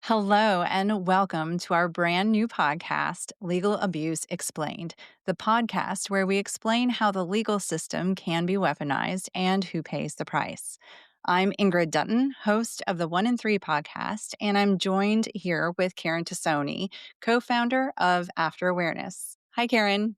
Hello, and welcome to our brand new podcast, Legal Abuse Explained, the podcast where we explain how the legal system can be weaponized and who pays the price. I'm Ingrid Dutton, host of the 1 in 3 podcast, and I'm joined here with Karen Tosoni, co founder of After Awareness. Hi, Karen.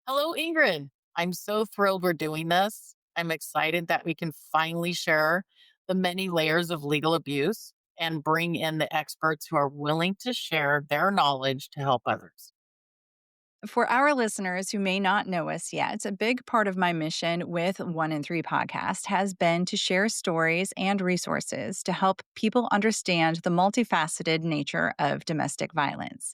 Hello, Ingrid. I'm so thrilled we're doing this. I'm excited that we can finally share the many layers of legal abuse and bring in the experts who are willing to share their knowledge to help others. For our listeners who may not know us yet, a big part of my mission with 1 in 3 podcast has been to share stories and resources to help people understand the multifaceted nature of domestic violence.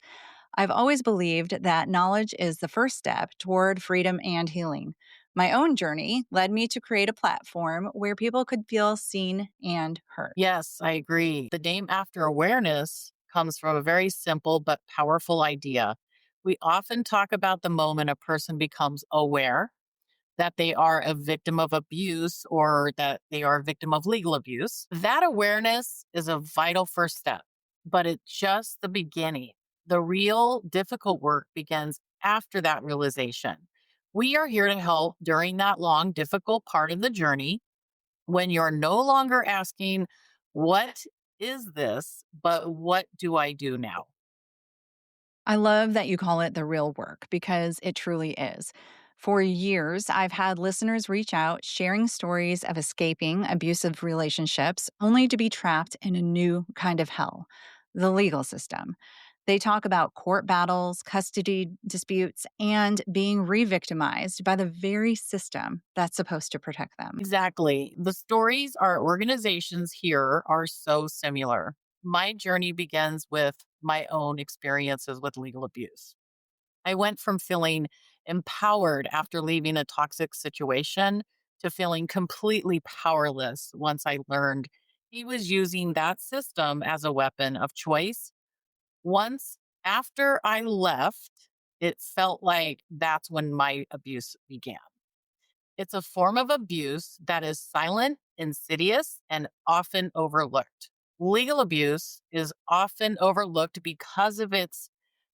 I've always believed that knowledge is the first step toward freedom and healing. My own journey led me to create a platform where people could feel seen and heard. Yes, I agree. The name After Awareness comes from a very simple but powerful idea. We often talk about the moment a person becomes aware that they are a victim of abuse or that they are a victim of legal abuse. That awareness is a vital first step, but it's just the beginning. The real difficult work begins after that realization. We are here to help during that long, difficult part of the journey when you're no longer asking, what is this, but what do I do now? I love that you call it the real work because it truly is. For years, I've had listeners reach out sharing stories of escaping abusive relationships only to be trapped in a new kind of hell, the legal system. They talk about court battles, custody disputes, and being re victimized by the very system that's supposed to protect them. Exactly. The stories our organizations here are so similar. My journey begins with my own experiences with legal abuse. I went from feeling empowered after leaving a toxic situation to feeling completely powerless once I learned he was using that system as a weapon of choice. Once after I left, it felt like that's when my abuse began. It's a form of abuse that is silent, insidious, and often overlooked. Legal abuse is often overlooked because of its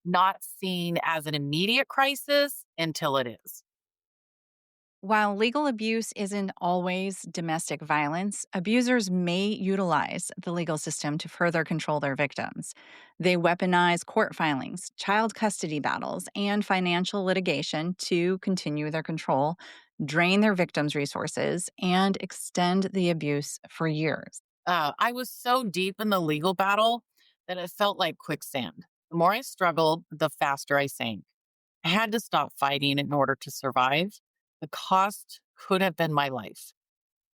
not seen as an immediate crisis until it is. While legal abuse isn't always domestic violence, abusers may utilize the legal system to further control their victims. They weaponize court filings, child custody battles, and financial litigation to continue their control, drain their victims' resources, and extend the abuse for years. I was so deep in the legal battle that it felt like quicksand. The more I struggled, the faster I sank. I had to stop fighting in order to survive. The cost could have been my life.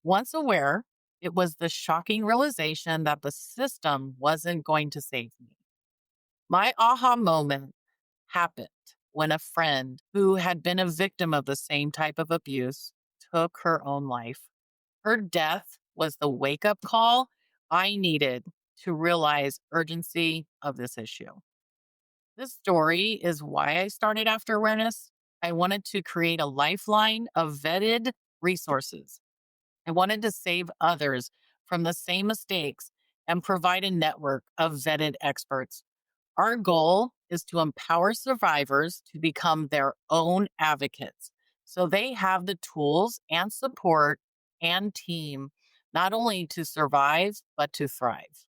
Once aware, it was the shocking realization that the system wasn't going to save me. My aha moment happened when a friend who had been a victim of the same type of abuse took her own life. Her death was the wake up call I needed to realize urgency of this issue. This story is why I started After Awareness. I wanted to create a lifeline of vetted resources. I wanted to save others from the same mistakes and provide a network of vetted experts. Our goal is to empower survivors to become their own advocates so they have the tools and support and team not only to survive, but to thrive.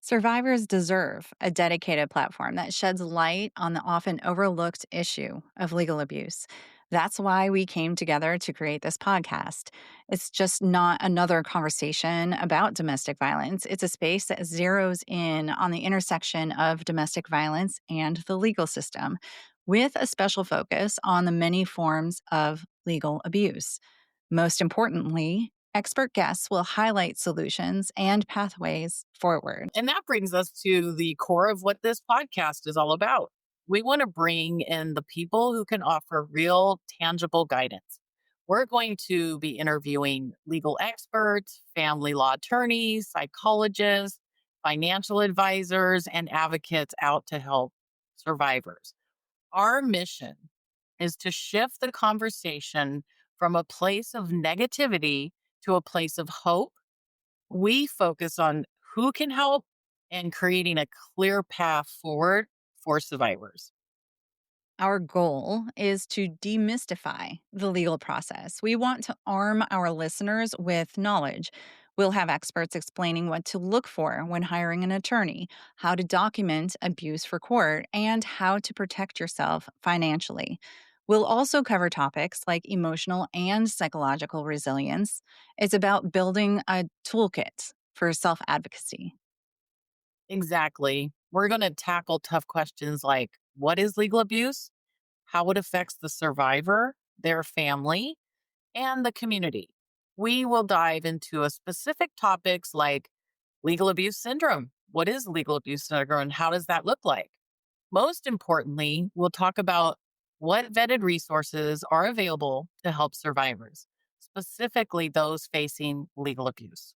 Survivors deserve a dedicated platform that sheds light on the often overlooked issue of legal abuse. That's why we came together to create this podcast. It's just not another conversation about domestic violence. It's a space that zeroes in on the intersection of domestic violence and the legal system, with a special focus on the many forms of legal abuse. Most importantly, expert guests will highlight solutions and pathways forward. And that brings us to the core of what this podcast is all about. We want to bring in the people who can offer real, tangible guidance. We're going to be interviewing legal experts, family law attorneys, psychologists, financial advisors, and advocates out to help survivors. Our mission is to shift the conversation from a place of negativity to a place of hope. We focus on who can help and creating a clear path forward for survivors. Our goal is to demystify the legal process. We want to arm our listeners with knowledge. We'll have experts explaining what to look for when hiring an attorney, how to document abuse for court, and how to protect yourself financially. We'll also cover topics like emotional and psychological resilience. It's about building a toolkit for self advocacy. Exactly. We're going to tackle tough questions like what is legal abuse, how it affects the survivor, their family, and the community. We will dive into a specific topics like legal abuse syndrome. What is legal abuse syndrome and how does that look like? Most importantly, we'll talk about what vetted resources are available to help survivors, specifically those facing legal abuse.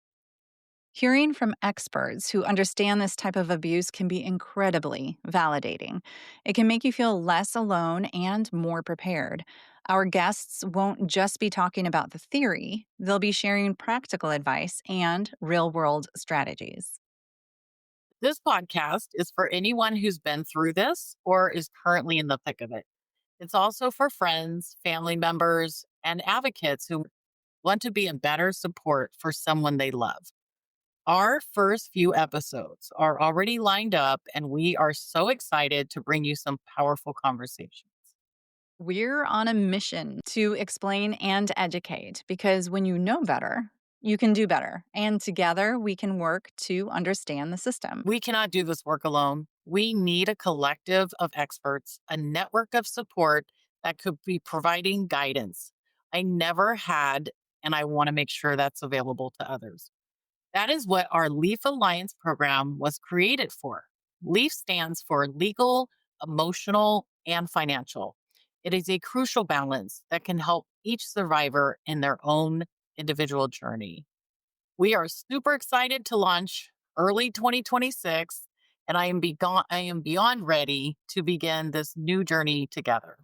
Hearing from experts who understand this type of abuse can be incredibly validating. It can make you feel less alone and more prepared. Our guests won't just be talking about the theory, they'll be sharing practical advice and real world strategies. This podcast is for anyone who's been through this or is currently in the thick of it. It's also for friends, family members, and advocates who want to be a better support for someone they love. Our first few episodes are already lined up, and we are so excited to bring you some powerful conversations. We're on a mission to explain and educate because when you know better, you can do better. And together we can work to understand the system. We cannot do this work alone. We need a collective of experts, a network of support that could be providing guidance I never had, and I want to make sure that's available to others. That is what our LEAF Alliance program was created for. LEAF stands for legal, emotional, and financial. It is a crucial balance that can help each survivor in their own individual journey. We are super excited to launch early 2026, and I am beyond ready to begin this new journey together.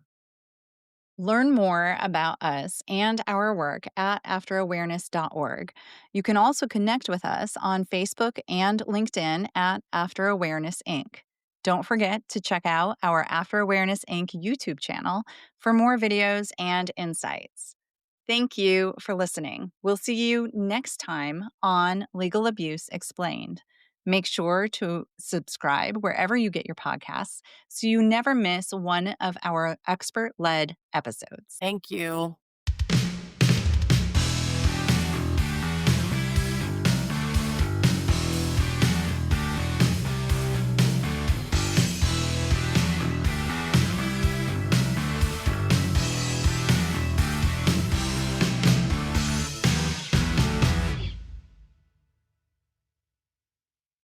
Learn more about us and our work at afterawareness.org. You can also connect with us on Facebook and LinkedIn at After Awareness Inc. Don't forget to check out our After Awareness Inc. YouTube channel for more videos and insights. Thank you for listening. We'll see you next time on Legal Abuse Explained. Make sure to subscribe wherever you get your podcasts so you never miss one of our expert led episodes. Thank you.